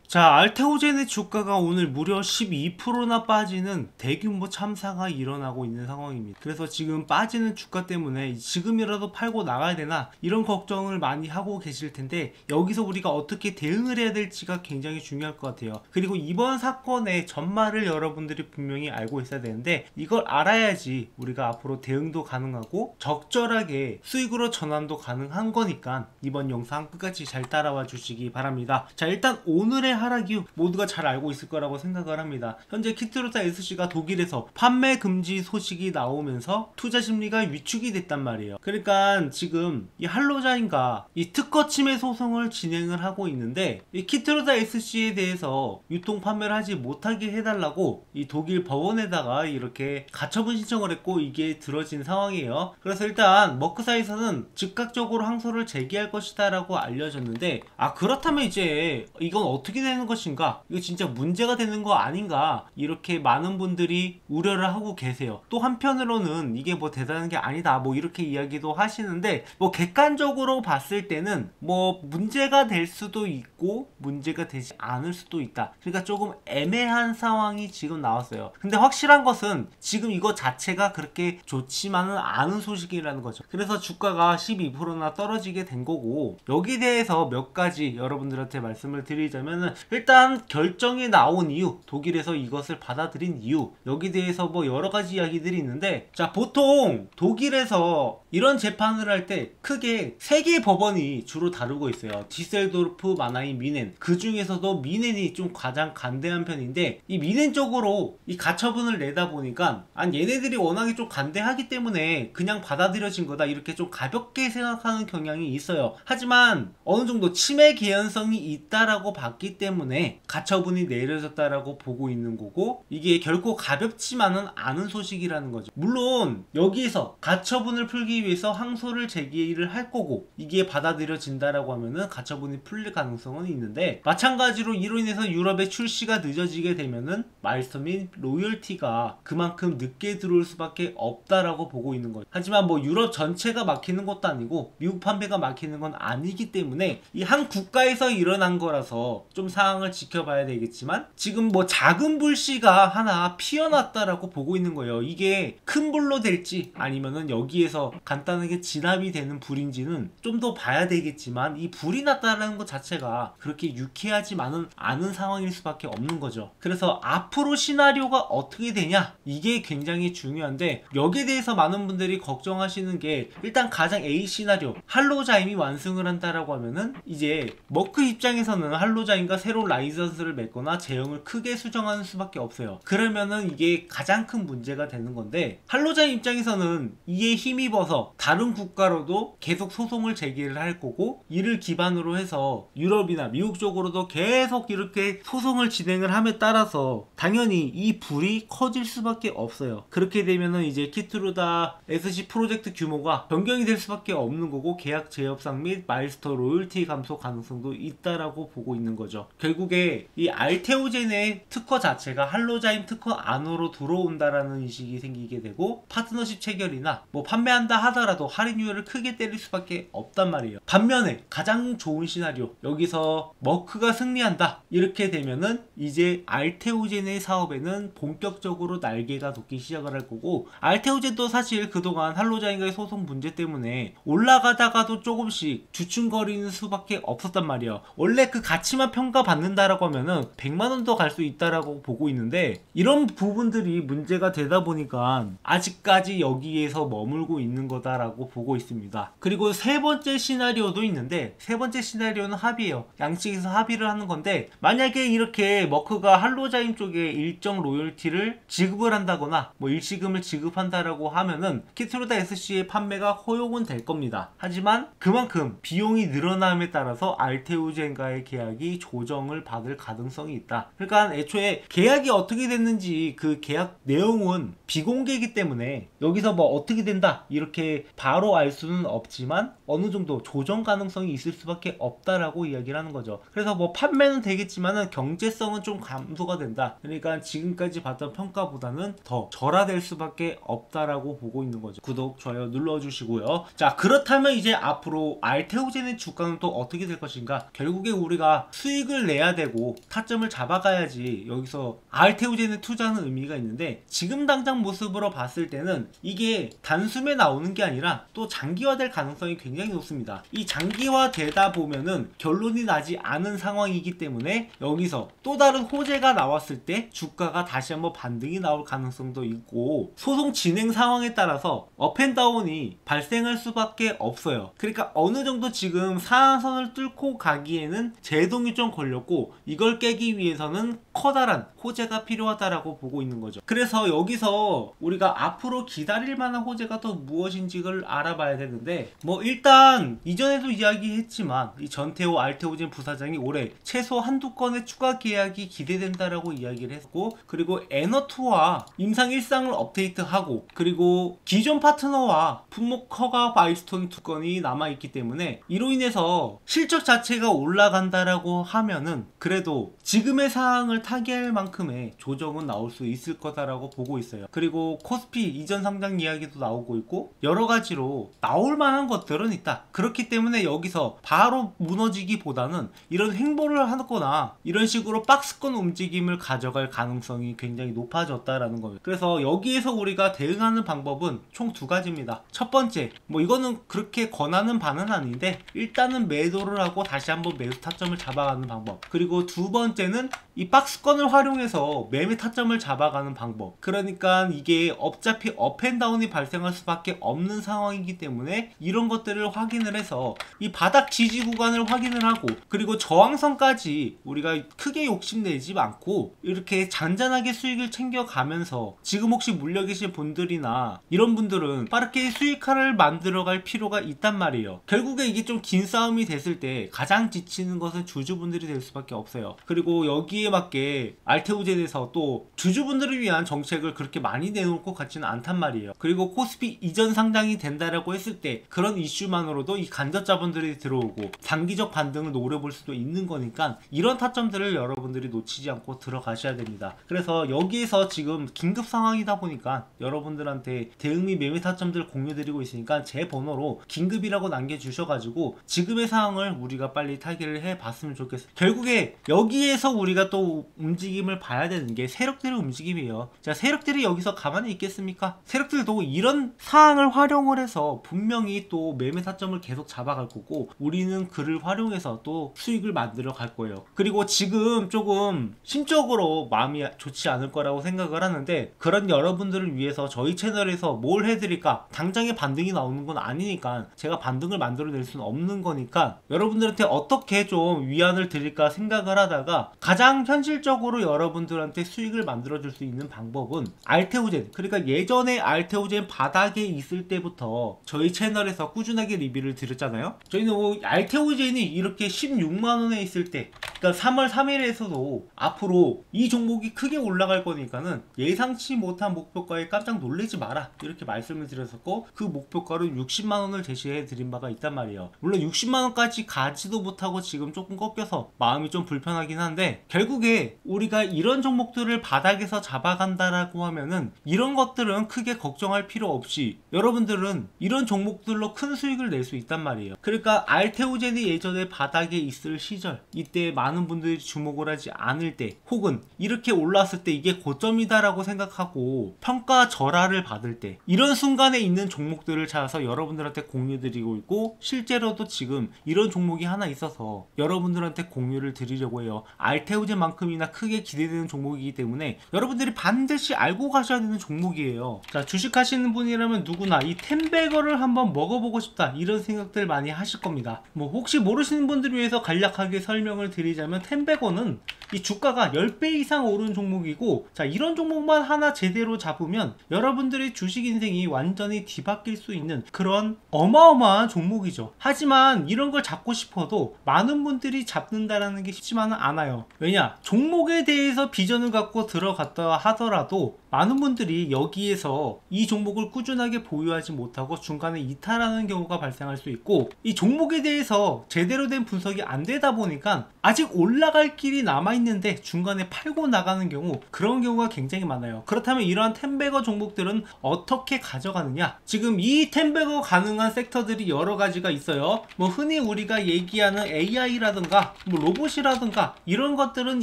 자, 알테오젠의 주가가 오늘 무려 12%나 빠지는 대규모 참사가 일어나고 있는 상황입니다. 그래서 지금 빠지는 주가 때문에 지금이라도 팔고 나가야 되나 이런 걱정을 많이 하고 계실 텐데, 여기서 우리가 어떻게 대응을 해야 될지가 굉장히 중요할 것 같아요. 그리고 이번 사건의 전말을 여러분들이 분명히 알고 있어야 되는데, 이걸 알아야지 우리가 앞으로 대응도 가능하고 적절하게 수익으로 전환도 가능한 거니까 이번 영상 끝까지 잘 따라와 주시기 바랍니다. 자, 일단 오늘의 하락 이유 모두가 잘 알고 있을 거라고 생각을 합니다. 현재 키트루타 SC가 독일에서 판매 금지 소식이 나오면서 투자 심리가 위축이 됐단 말이에요. 그러니까 지금 이 할로자인과 이 특허 침해 소송을 진행을 하고 있는데, 이 키트루타 SC에 대해서 유통 판매를 하지 못하게 해달라고 이 독일 법원에다가 이렇게 가처분 신청을 했고, 이게 들어진 상황이에요. 그래서 일단 머크사에서는 즉각적으로 항소를 제기할 것이다 라고 알려졌는데, 그렇다면 이제 이건 어떻게 되는 것인가, 이거 진짜 문제가 되는 거 아닌가, 이렇게 많은 분들이 우려를 하고 계세요. 또 한편으로는 이게 뭐 대단한 게 아니다 뭐 이렇게 이야기도 하시는데, 뭐 객관적으로 봤을 때는 뭐 문제가 될 수도 있고 문제가 되지 않을 수도 있다. 그러니까 조금 애매한 상황이 지금 나왔어요. 근데 확실한 것은 지금 이거 자체가 그렇게 좋지만은 않은 소식이라는 거죠. 그래서 주가가 12%나 떨어지게 된 거고, 여기에 대해서 몇 가지 여러분들한테 말씀을 드리자면은, 일단 결정이 나온 이유, 독일에서 이것을 받아들인 이유, 여기에 대해서 뭐 여러 가지 이야기들이 있는데, 자, 보통 독일에서 이런 재판을 할 때 크게 세 개의 법원이 주로 다루고 있어요. 디셀도르프, 마나임, 미넨. 그 중에서도 미넨이 좀 가장 간대한 편인데, 이 미넨 쪽으로 이 가처분을 내다 보니까 얘네들이 워낙에 좀 간대하기 때문에 그냥 받아들여진 거다 이렇게 좀 가볍게 생각하는 경향이 있어요. 하지만 어느 정도 침해 개연성이 있다라고 봤기 때문에 가처분이 내려졌다라고 보고 있는 거고, 이게 결코 가볍지만은 않은 소식이라는 거죠. 물론 여기에서 가처분을 풀기 위해서 항소를 제기를 할 거고, 이게 받아들여진다라고 하면은 가처분이 풀릴 가능성은 있는데, 마찬가지로 이로 인해서 유럽의 출시가 늦어지게 되면은 마일스톰인 로열티가 그만큼 늦게 들어올 수밖에 없다라고 보고 있는 거죠. 하지만 뭐 유럽 전체가 막히는 것도 아니고 미국 판매가 막히는 건 아니기 때문에 이 한 국가에서 일어난 거라서 좀 상황을 지켜봐야 되겠지만, 지금 뭐 작은 불씨가 하나 피어났다라고 보고 있는 거예요. 이게 큰 불로 될지 아니면은 여기에서 간단하게 진압이 되는 불인지는 좀 더 봐야 되겠지만, 이 불이 났다라는 것 자체가 그렇게 유쾌하지만은 않은 상황일 수밖에 없는 거죠. 그래서 앞으로 시나리오가 어떻게 되냐, 이게 굉장히 중요한데, 여기에 대해서 많은 분들이 걱정하시는 게, 일단 가장 A 시나리오, 할로자임이 완승을 한다라고 하면은 이제 머크 입장에서는 할로자임과 새로 라이선스를 맺거나 제형을 크게 수정하는 수밖에 없어요. 그러면은 이게 가장 큰 문제가 되는 건데, 할로자임 입장에서는 이에 힘입어서 다른 국가로도 계속 소송을 제기를 할 거고, 이를 기반으로 해서 유럽이나 미국 쪽으로도 계속 이렇게 소송을 진행을 함에 따라서 당연히 이 불이 커질 수밖에 없어요. 그렇게 되면은 이제 키트루다 SC 프로젝트 규모가 변경이 될 수밖에 없는 거고, 계약 재협상 및 마일스톤 로열티 감소 가능성도 있다라고 보고 있는 거죠. 결국에 이 알테오젠의 특허 자체가 할로자임 특허 안으로 들어온다라는 인식이 생기게 되고, 파트너십 체결이나 뭐 판매한다 하더라도 할인율을 크게 때릴 수밖에 없단 말이에요. 반면에 가장 좋은 시나리오, 여기서 머크가 승리한다 이렇게 되면은 이제 알테오젠의 사업에는 본격적으로 날개가 돋기 시작을 할 거고, 알테오젠도 사실 그동안 할로자임과의 소송 문제 때문에 올라가다가도 조금씩 주춤거리는 수밖에 없었단 말이에요. 원래 그 가치만 평가받는다라고 하면은 100만원도 갈 수 있다라고 보고 있는데, 이런 부분들이 문제가 되다 보니까 아직까지 여기에서 머물고 있는 거다라고 보고 있습니다. 그리고 세 번째 시나리오도 있는데, 세 번째 시나리오는 합의예요. 양측에서 합의를 하는 건데, 만약에 이렇게 머크가 할로자임 쪽에 일정 로열티를 지급을 한다거나 뭐 일시금을 지급한다라고 하면은 키트루다 SC의 판매가 허용은 될 겁니다. 하지만 그만큼 비용이 늘어남에 따라서 알테오젠과의 계약이 조정을 받을 가능성이 있다. 그러니까 애초에 계약이 어떻게 됐는지 그 계약 내용은 비공개이기 때문에 여기서 뭐 어떻게 된다 이렇게 바로 알 수는 없지만 어느 정도 조정 가능성이 있을 수밖에 없다라고 이야기를 하는 거죠. 그래서 뭐 판매는 되겠지만은 경제성은 좀 감소가 된다. 그러니까 지금까지 봤던 평가보다는 더 절하될 수밖에 없다라고 보고 있는 거죠. 구독, 좋아요 눌러주시고요. 자, 그렇다면 이제 앞으로 알테오젠의 주가는 또 어떻게 될 것인가? 결국에 우리가 수익을 내야 되고 타점을 잡아가야지 여기서 알테오젠에 투자하는 의미가 있는데, 지금 당장 모습으로 봤을 때는 이게 단숨에 나오는 게 아니라 또 장기화될 가능성이 굉장히 높습니다. 이 장기화되다 보면은 결론이 나지 않은 상황이기 때문에 여기서 또 다른 호재가 나왔을 때 주가가 다시 한번 반등이 나올 가능성도 있고, 소송 진행 상황에 따라서 업앤다운이 발생할 수밖에 없어요. 그러니까 어느 정도 지금 상한선을 뚫고 가기에는 제동이 좀 걸렸고, 이걸 깨기 위해서는 커다란 호재가 필요하다라고 보고 있는 거죠. 그래서 여기서 우리가 앞으로 기다릴 만한 호재가 또 무엇인지를 알아봐야 되는데, 뭐 일단 이전에도 이야기했지만 이 전태호 알테오젠 부사장이 올해 최소 한두 건의 추가 계약이 기대된다라고 이야기를 했고, 그리고 에너투와 임상 1상을 업데이트하고, 그리고 기존 파트너와 품목 허가 마일스톤 2건이 남아있기 때문에 이로 인해서 실적 자체가 올라간다라고 하면은 그래도 지금의 상황을 타개할 만큼의 조정은 나올 수 있을 거다라고 보고 있어요. 그리고 코스피 이전 상장 이야기도 나오고 있고 여러 가지로 나올 만한 것들은 있다. 그렇기 때문에 여기서 바로 무너지기보다는 이런 횡보를 하거나 이런 식으로 박스권 움직임을 가져갈 가능성이 굉장히 높아졌다라는 거예요. 그래서 여기에서 우리가 대응하는 방법은 총 두 가지입니다. 첫 번째, 뭐 이거는 그렇게 권하는 바는 아닌데 일단은 매도를 하고 다시 한번 매수 타점을 잡아가는 방법. 그리고 두 번째는 이 박스권을 활용해서 매매 타점을 잡아가는 방법. 그러니까 이게 어차피 업앤다운이 발생할 수밖에 없는 상황이기 때문에 이런 것들을 확인을 해서 이 바닥 지지 구간을 확인을 하고, 그리고 저항선까지 우리가 크게 욕심내지 않고 이렇게 잔잔하게 수익을 챙겨가면서, 지금 혹시 물려 계신 분들이나 이런 분들은 빠르게 수익화를 만들어갈 필요가 있단 말이에요. 결국에 이게 좀 긴 싸움이 됐을 때 가장 지치는 것은 주주분들이 될 수밖에 없어요. 그리고 여기에 맞게 알테오젠에서 또 주주분들을 위한 정책을 그렇게 많이 내놓을 것 같지는 않단 말이에요. 그리고 코스피 이전 상장이 된다라고 했을 때 그런 이슈만으로도 이 간접자본들이 들어오고 단기적 반등을 노려볼 수도 있는 거니까 이런 타점들을 여러분들이 놓치지 않고 들어가셔야 됩니다. 그래서 여기에서 지금 긴급 상황이다 보니까 여러분들한테 대응 및 매매 타점들 공유드리고 있으니까 제 번호로 긴급이라고 남겨주셔가지고 지금의 상황을 우리가 빨리 타개를 해봤으면 좋겠어요. 결국에 여기에서 우리가 또 움직임을 봐야 되는 게 세력들의 움직임이에요. 자, 세력들이 여기서 가만히 있겠습니까? 세력들도 이런 상황을 활용을 해서 분명히 또 매매 타점을 계속 잡아갈 거고, 우리는 그를 활용해서 또 수익을 만들어 갈 거예요. 그리고 지금 조금 심적으로 마음이 좋지 않을 거라고 생각을 하는데, 그런 여러분들을 위해서 저희 채널에서 뭘 해드릴까? 당장에 반등이 나오는 건 아니니까 제가 반등을 만들어낼 수는 없는 거니까 여러분들한테 어떻게 좀 위안을 드릴까 생각을 하다가 가장 현실적으로 여러분들한테 수익을 만들어줄 수 있는 방법은 알테오젠, 그러니까 예전에 알테오젠 바닥에 있을 때부터 저희 채널에서 꾸준하게 리뷰를 드렸잖아요. 저희는 뭐 알테오젠이 이렇게 16만원에 있을 때, 그러니까 3월 3일에서도 앞으로 이 종목이 크게 올라갈 거니까는 예상치 못한 목표가에 깜짝 놀라지 마라 이렇게 말씀을 드렸었고, 그 목표가로 60만원을 제시해 드린 바가 있단 말이에요. 물론 60만원까지 가지도 못하고 지금 조금 꺾여서 마음이 좀 불편하긴 한데, 결국에 우리가 이런 종목들을 바닥에서 잡아간다라고 하면은 이런 것들은 크게 걱정할 필요 없이 여러분들은 이런 종목들로 큰 수익을 낼 수 있단 말이에요. 그러니까 알테오젠이 예전에 바닥에 있을 시절, 이때 많은 분들이 주목을 하지 않을 때, 혹은 이렇게 올랐을 때 이게 고점이다 라고 생각하고 평가 절하를 받을 때, 이런 순간에 있는 종목들을 찾아서 여러분들한테 공유드리고 있고, 실제로도 지금 이런 종목이 하나 있어서 여러분들한테 공유를 드리려고 해요. 알테오젠만큼이나 크게 기대되는 종목이기 때문에 여러분들이 반드시 알고 가셔야 되는 종목이에요. 자, 주식하시는 분이라면 누구나 이 텐베거를 한번 먹어보고 싶다 이런 생각들 많이 하실 겁니다. 뭐 혹시 모르시는 분들을 위해서 간략하게 설명을 드리자면, 텐베거는 이 주가가 10배 이상 오른 종목이고, 자, 이런 종목만 하나 제대로 잡으면 여러분들의 주식 인생이 완전히 뒤바뀔 수 있는 그런 어마어마한 종목이죠. 하지만 이런 걸 잡고 싶어도 많은 분들이 잡는다라는 게 쉽지만은 않아요. 왜냐? 종목에 대해서 비전을 갖고 들어갔다 하더라도 많은 분들이 여기에서 이 종목을 꾸준하게 보유하지 못하고 중간에 이탈하는 경우가 발생할 수 있고, 이 종목에 대해서 제대로 된 분석이 안 되다 보니까 아직 아직 올라갈 길이 남아있는데 중간에 팔고 나가는 경우, 그런 경우가 굉장히 많아요. 그렇다면 이러한 텐베거 종목들은 어떻게 가져가느냐? 지금 이 텐베거 가능한 섹터들이 여러 가지가 있어요. 뭐 흔히 우리가 얘기하는 AI라든가 뭐 로봇이라든가 이런 것들은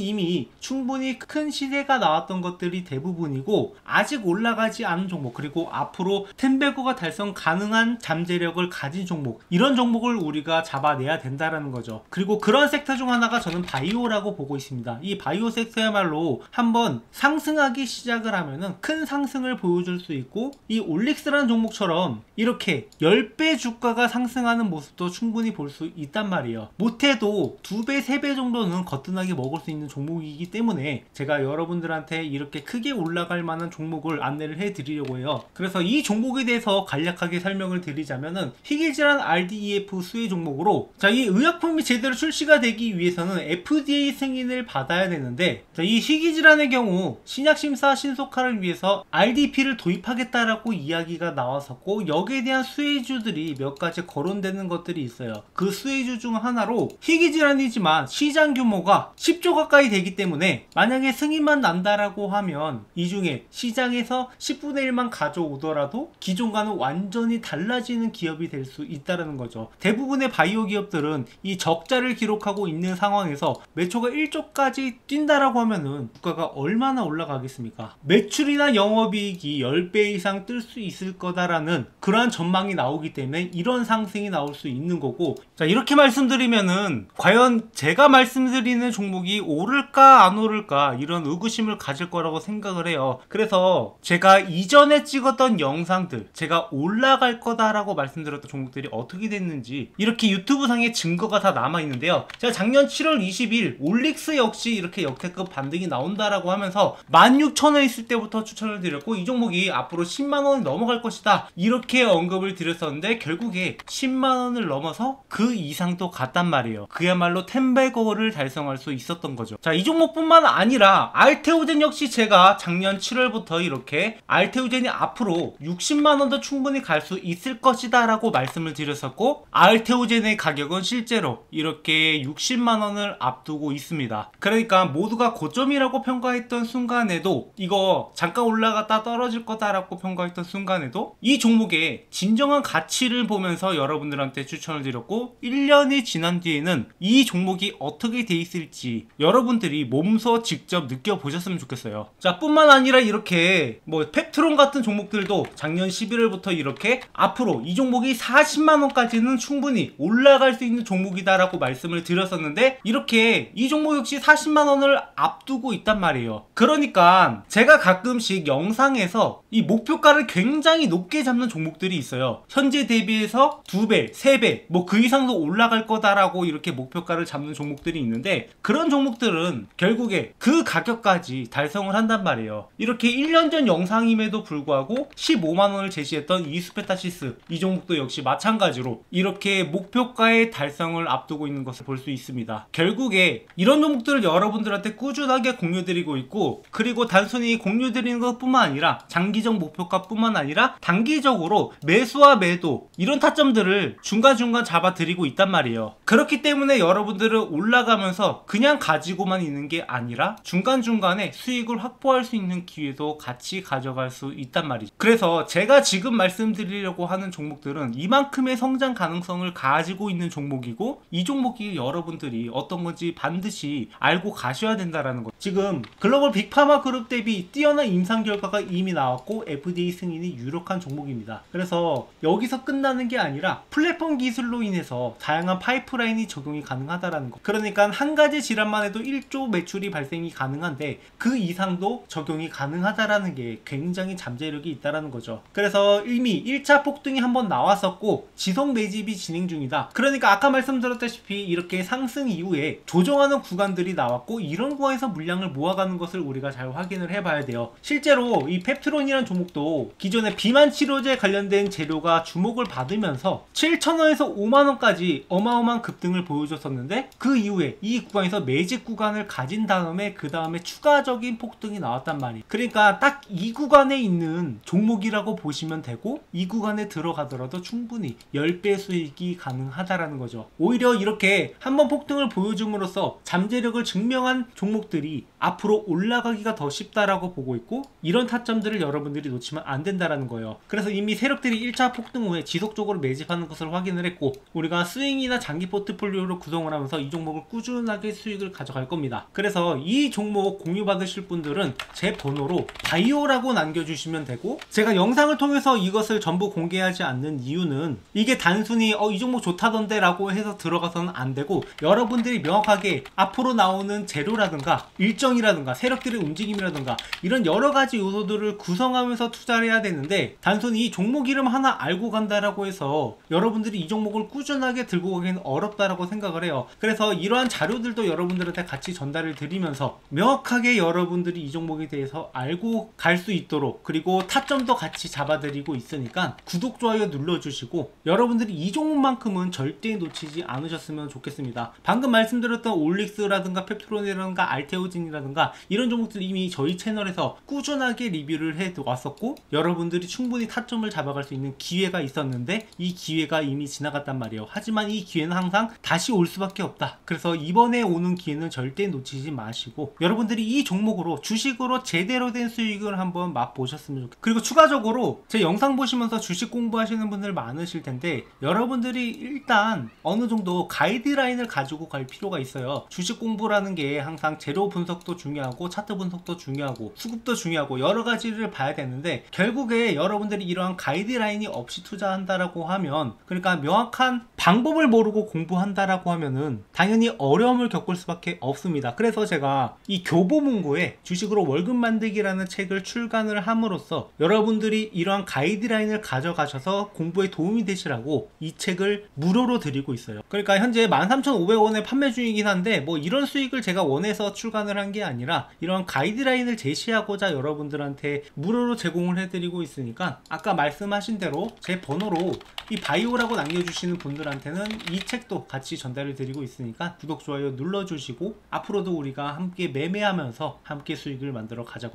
이미 충분히 큰 시세가 나왔던 것들이 대부분이고, 아직 올라가지 않은 종목, 그리고 앞으로 텐베거가 달성 가능한 잠재력을 가진 종목, 이런 종목을 우리가 잡아내야 된다라는 거죠. 그리고 그런 섹터 중 하나가 저는 바이오라고 보고 있습니다. 이 바이오 섹터야말로 한번 상승하기 시작을 하면은 큰 상승을 보여줄 수 있고, 이 올릭스라는 종목처럼 이렇게 10배 주가가 상승하는 모습도 충분히 볼 수 있단 말이에요. 못해도 2배, 3배 정도는 거뜬하게 먹을 수 있는 종목이기 때문에 제가 여러분들한테 이렇게 크게 올라갈 만한 종목을 안내를 해드리려고 해요. 그래서 이 종목에 대해서 간략하게 설명을 드리자면은 희귀질환 RDEF 수혜 종목으로, 자, 이 의약품이 제대로 출시가 되기 위해서는 FDA 승인을 받아야 되는데, 자, 이 희귀질환의 경우 신약심사 신속화를 위해서 RDP를 도입하겠다라고 이야기가 나왔었고, 여기에 대한 수혜주들이 몇 가지 거론되는 것들이 있어요. 그 수혜주 중 하나로 희귀질환이지만 시장 규모가 10조 가까이 되기 때문에 만약에 승인만 난다라고 하면 이 중에 시장에서 10분의 1만 가져오더라도 기존과는 완전히 달라지는 기업이 될 수 있다는 거죠. 대부분의 바이오 기업들은 이 적자를 기록하고 있는 상황에서 매초가 1조까지 뛴다라고 하면은 주가가 얼마나 올라가겠습니까? 매출이나 영업이익이 10배 이상 뜰 수 있을 거다라는 그러한 전망이 나오기 때문에 이런 상승이 나올 수 있는 거고, 자, 이렇게 말씀드리면은 과연 제가 말씀드리는 종목이 오를까 안 오를까 이런 의구심을 가질 거라고 생각을 해요. 그래서 제가 이전에 찍었던 영상들, 제가 올라갈 거다라고 말씀드렸던 종목들이 어떻게 됐는지 이렇게 유튜브 상에 증거가 다 남아 있는데요. 제가 작년 7월 20일 올릭스 역시 이렇게 역대급 반등이 나온다라고 하면서 16,000원 있을 때부터 추천을 드렸고, 이 종목이 앞으로 10만원이 넘어갈 것이다 이렇게 언급을 드렸었는데, 결국에 10만원을 넘어서 그 이상도 갔단 말이에요. 그야말로 텐베거를 달성할 수 있었던 거죠. 자, 이 종목뿐만 아니라 알테오젠 역시 제가 작년 7월부터 이렇게 알테오젠이 앞으로 60만원도 충분히 갈 수 있을 것이다 라고 말씀을 드렸었고, 알테오젠의 가격은 실제로 이렇게 60만원을 앞두고 있습니다. 그러니까 모두가 고점이라고 평가했던 순간에도, 이거 잠깐 올라갔다 떨어질 거다라고 평가했던 순간에도 이 종목의 진정한 가치를 보면서 여러분들한테 추천을 드렸고, 1년이 지난 뒤에는 이 종목이 어떻게 돼 있을지 여러분들이 몸소 직접 느껴보셨으면 좋겠어요. 자, 뿐만 아니라 이렇게 뭐 펩트론 같은 종목들도 작년 11월부터 이렇게 앞으로 이 종목이 40만원까지는 충분히 올라갈 수 있는 종목이다 라고 말씀을 드렸었는데, 이렇게 이 종목 역시 40만원을 앞두고 있단 말이에요. 그러니까 제가 가끔씩 영상에서 이 목표가를 굉장히 높게 잡는 종목들이 있어요. 현재 대비해서 2배, 3배, 뭐 그 이상도 올라갈 거다라고 이렇게 목표가를 잡는 종목들이 있는데, 그런 종목들은 결국에 그 가격까지 달성을 한단 말이에요. 이렇게 1년 전 영상임에도 불구하고 15만원을 제시했던 이수페타시스, 이 종목도 역시 마찬가지로 이렇게 목표가의 달성을 앞두고 있는 것을 볼 수 있습니다. 결국에 이런 종목들을 여러분들한테 꾸준하게 공유드리고 있고, 그리고 단순히 공유드리는 것 뿐만 아니라 장기적 목표가 뿐만 아니라 단기적으로 매수와 매도, 이런 타점들을 중간중간 잡아드리고 있단 말이에요. 그렇기 때문에 여러분들은 올라가면서 그냥 가지고만 있는 게 아니라 중간중간에 수익을 확보할 수 있는 기회도 같이 가져갈 수 있단 말이죠. 그래서 제가 지금 말씀드리려고 하는 종목들은 이만큼의 성장 가능성을 가지고 있는 종목이고, 이 종목이 여러분들이 어떤 건지 반드시 알고 가셔야 된다라는 거. 지금 글로벌 빅파마 그룹 대비 뛰어난 임상 결과가 이미 나왔고 FDA 승인이 유력한 종목입니다. 그래서 여기서 끝나는 게 아니라 플랫폼 기술로 인해서 다양한 파이프라인이 적용이 가능하다라는 거. 그러니까 한 가지 질환만 해도 1조 매출이 발생이 가능한데 그 이상도 적용이 가능하다라는 게 굉장히 잠재력이 있다라는 거죠. 그래서 이미 1차 폭등이 한번 나왔었고 지속 매집이 진행 중이다. 그러니까 아까 말씀드렸다시피 이렇게 상승 이후에 조정하는 구간들이 나왔고, 이런 구간에서 물량을 모아가는 것을 우리가 잘 확인을 해봐야 돼요. 실제로 이 펩트론이라는 종목도 기존의 비만 치료제 관련된 재료가 주목을 받으면서 7,000원에서 5만원까지 어마어마한 급등을 보여줬었는데, 그 이후에 이 구간에서 매집 구간을 가진 다음에 그 다음에 추가적인 폭등이 나왔단 말이에요. 그러니까 딱 이 구간에 있는 종목이라고 보시면 되고, 이 구간에 들어가더라도 충분히 10배 수익이 가능하다라는 거죠. 오히려 이렇게 한번 폭등을 보여준 보여줌으로써 잠재력을 증명한 종목들이 앞으로 올라가기가 더 쉽다라고 보고 있고, 이런 타점들을 여러분들이 놓치면 안 된다라는 거예요. 그래서 이미 세력들이 1차 폭등 후에 지속적으로 매집하는 것을 확인을 했고, 우리가 스윙이나 장기 포트폴리오로 구성을 하면서 이 종목을 꾸준하게 수익을 가져갈 겁니다. 그래서 이 종목 공유 받으실 분들은 제 번호로 바이오라고 남겨주시면 되고, 제가 영상을 통해서 이것을 전부 공개하지 않는 이유는 이게 단순히 이 종목 좋다던데 라고 해서 들어가서는 안 되고, 여러분들이 명확하게 앞으로 나오는 재료라든가 일정이라든가 세력들의 움직임이라든가 이런 여러가지 요소들을 구성하면서 투자를 해야 되는데, 단순히 이 종목 이름 하나 알고 간다라고 해서 여러분들이 이 종목을 꾸준하게 들고 가기는 어렵다라고 생각을 해요. 그래서 이러한 자료들도 여러분들한테 같이 전달을 드리면서 명확하게 여러분들이 이 종목에 대해서 알고 갈 수 있도록, 그리고 타점도 같이 잡아드리고 있으니까 구독, 좋아요 눌러주시고, 여러분들이 이 종목만큼은 절대 놓치지 않으셨으면 좋겠습니다. 방금 말씀드렸던 올릭스라든가 펩트론이라든가 알테오진이라든가 이런 종목들 이미 저희 채널에서 꾸준하게 리뷰를 해 왔었고, 여러분들이 충분히 타점을 잡아갈 수 있는 기회가 있었는데 이 기회가 이미 지나갔단 말이에요. 하지만 이 기회는 항상 다시 올 수밖에 없다. 그래서 이번에 오는 기회는 절대 놓치지 마시고, 여러분들이 이 종목으로 주식으로 제대로 된 수익을 한번 맛보셨으면 좋겠어요. 그리고 추가적으로 제 영상 보시면서 주식 공부하시는 분들 많으실 텐데, 여러분들이 일단 어느 정도 가이드라인을 가지고 갈 필요가 있어요. 주식 공부라는 게 항상 재료 분석도 중요하고 차트 분석도 중요하고 수급도 중요하고 여러 가지를 봐야 되는데, 결국에 여러분들이 이러한 가이드라인이 없이 투자한다라고 하면, 그러니까 명확한 방법을 모르고 공부한다라고 하면은 당연히 어려움을 겪을 수밖에 없습니다. 그래서 제가 이 교보문고에 주식으로 월급 만들기라는 책을 출간을 함으로써 여러분들이 이러한 가이드라인을 가져가셔서 공부에 도움이 되시라고 이 책을 무료로 드리고 있어요. 그러니까 현재 13,500원에 판매 중이긴 한데, 뭐 이런 수익을 제가 원해서 출간을 한 게 아니라 이런 가이드라인을 제시하고자 여러분들한테 무료로 제공을 해드리고 있으니까, 아까 말씀하신 대로 제 번호로 이 바이오라고 남겨주시는 분들한테는 이 책도 같이 전달을 드리고 있으니까 구독, 좋아요 눌러주시고, 앞으로도 우리가 함께 매매하면서 함께 수익을 만들어 가자고